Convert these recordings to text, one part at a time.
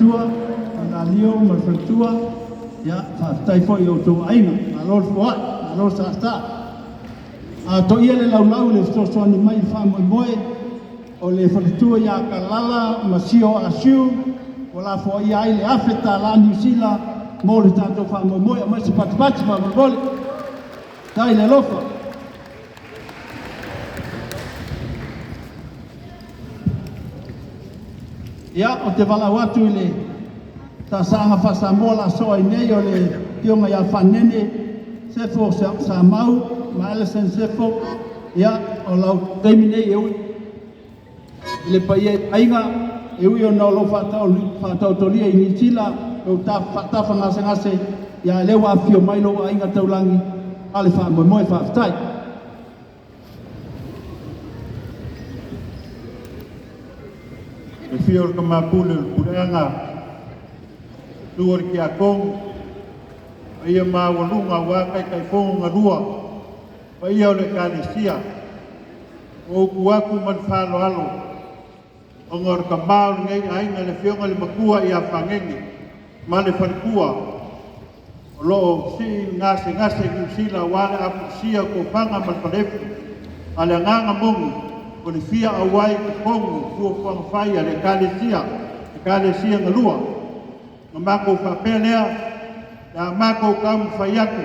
tua na lio ma fatua ya fa tai fo yo to aina na lor fo na lor sa a to ia le lau le so ni mai fa mo o le fatua ya kalala ma sio asiu wala fo ia ile afeta la New Zealand mo le tato fa mo ma se pat fa mo bol dai le lofa ya o te wala watu ile ta sanga fa sa mola so ai nei o le tionga ya fanene se fo sa mau ma le sen se fo ya o lau termine eu le paie ainga eu yo no lo fa ta to lia ni tila o ta fa ngase ya le wa fio mai lo ainga taulangi ale fa mo fa tai e fior ka mapule puranga luar ki akong ia ma walunga wa kai fonga rua pa ia le kalesia o kuaku man falo alo ongor ka mau ngai ai ngale fionga le makua ia fangenge male fankua lo si ngase sila wala apusia ko panga man palefu ale nganga mongu o le fia awai kongu fua fang faya le kalesia ngalua ngamako fa pelea ya mako kam fayaku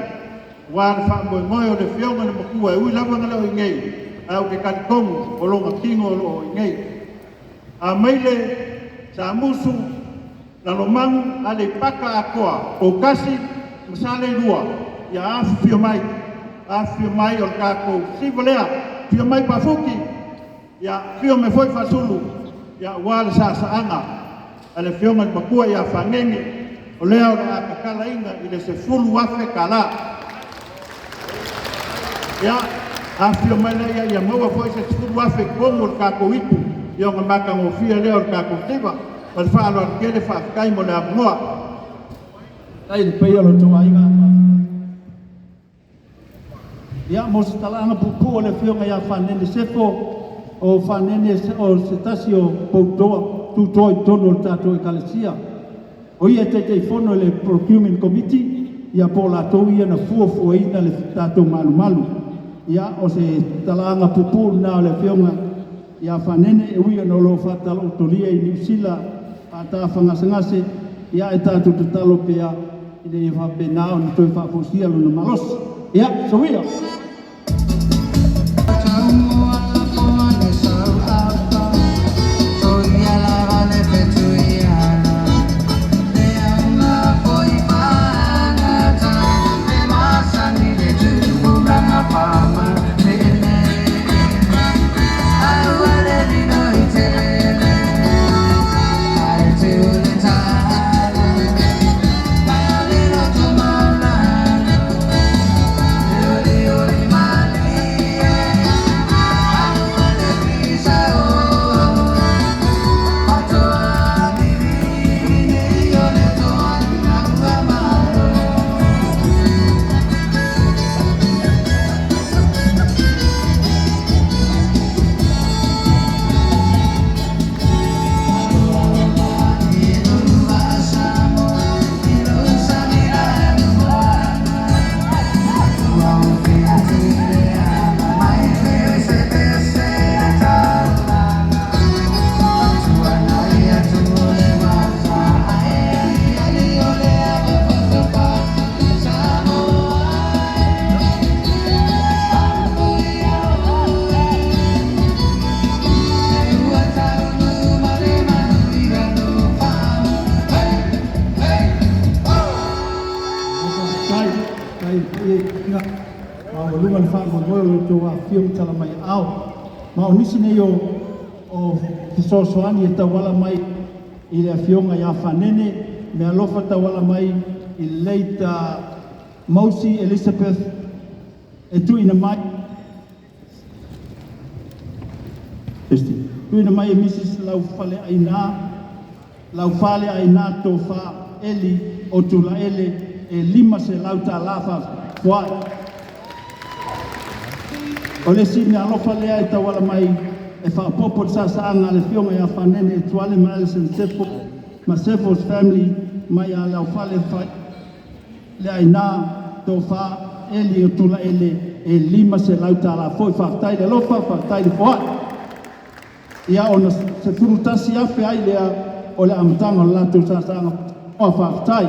wan fa moy o le fionga le makua ui lava ngala o ngei au ke kan kongu o longa kingo o ngei a maile sa musu na lomangu ale paka akoa o kasi masale lua ya afio mai o kako sivolea fio mai pafuki ya fio me foi fasulu ya wal sa anga ale fio mai pakua ya fangenge o leo na kakala inga ile se fulu wafe kala ya afio mai ya maua foi se fulu wafe como o kako ipu yo ngaka ngofia leo o kako tiba al falo al kele fa kai mo na moa ai le pei lo to ainga ya mo se talanga pupu le fionga ya fanene sefo o fanene o setasio poutoa tu toi tono tato kalesia o ia te fono le procurement committee ya pola to ia na fuo ina le tato malu ya o se talanga pupu na le fionga ya fanene e uia no lo fatalo tolia i New Zealand ata fangase ya eta tu talo pea ile fa penao ni to fa fosia lo malos ya so ia tala mai au ma o nisi nei o sosoani e tawala mai i le afionga ia fanene me alofa tawala mai i leita Mausi Elizabeth e tuina mai tuina mai e Mrs. Laufale aina tofa eli o tula ele e lima se lauta lafa fuai o le sini alofa lea e tawala mai e whaapopo sa anga le fionga ia whanene e tuale mai sen sepo Masefos family mai a lau fale fai le aina tō wha eli o tula ele e lima se lau tā la foi whaftai le lofa whaftai le foa. Ia ona se furutasi afe ai lea o le amatanga o lātou sāsanga o whaftai.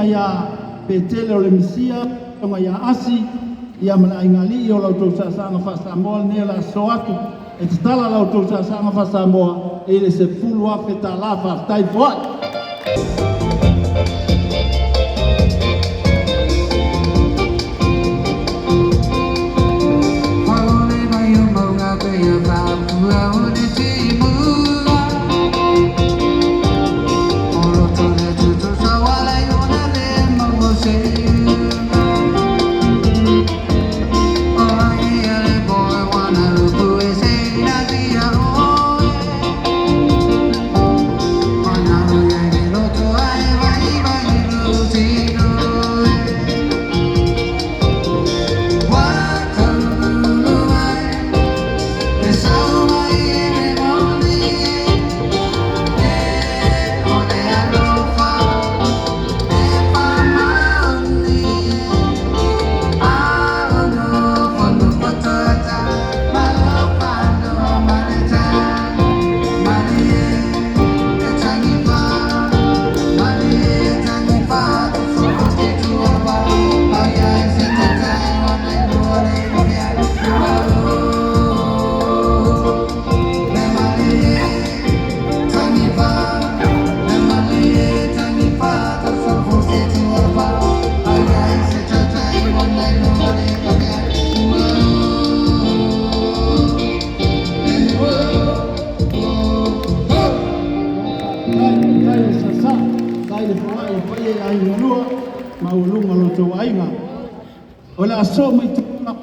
Ia petele o le misia, tonga ia asi, ia mana ingali o lau tau sasanga wha Samoa ne la so atu, e te tala lau tau sasanga wha Samoa, e le se fulu afe ta la whaftai foai. Ola so mai tuna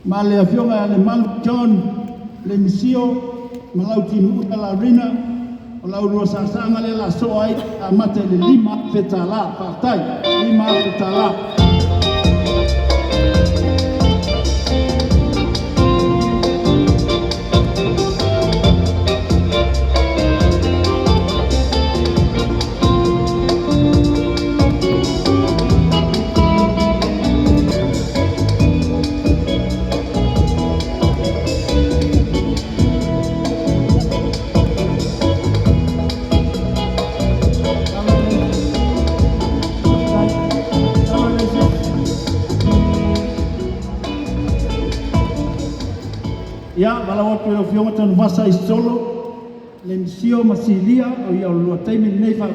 ma le afionga le Malu John le misio ma lau timu la rina o lau rua sasanga le la so ai a mate le lima fetala partai lima fetala. Ya, walau waktu lo fionga tanu masa isolo le misio masilia o ia lua taimi nei fa